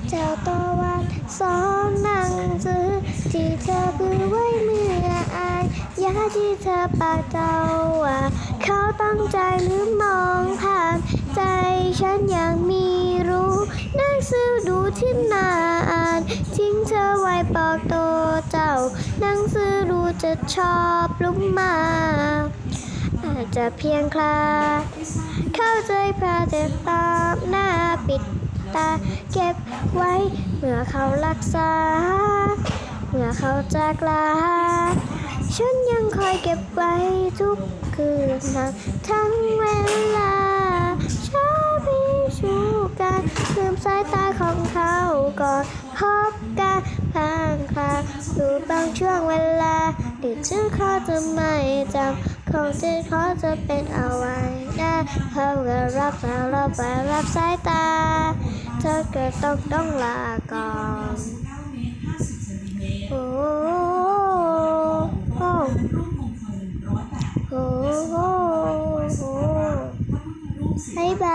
เจ้าตัววันสอนหนังสือที่เธอเบื่อไว้เมื่ออ่านยาที่เธอปากเจ้าว่าเขาตั้งใจหรือมองผ่านใจฉันยังมีรู้หนังสือดูที่น่าอ่านทิ้งเธอไว้ปอกตัวเจ้าหนังสือดูจะชอบลุกมาอาจจะเพียงคลาเข้าใจพระเจ็บตาหน้าปิดตาเก็บไว้เมื่อเขารักษาเมื่อเขาจากลาฉันยังคอยเก็บไว้ทุกคืนทั้งเวลาช้าพิชูกันลืมสายตาของเขาก่อนพบกันพางคลาดูบางช่วงเวลาที่ชื่อเขาจะไม่จำของที่เขาจะเป็นเอาไว้ได้เขาก็รับเราไปรับสายตาเธอเกิดต้องลาก่อนโอ้โอ้โอ้โอ้บ๊ายบาย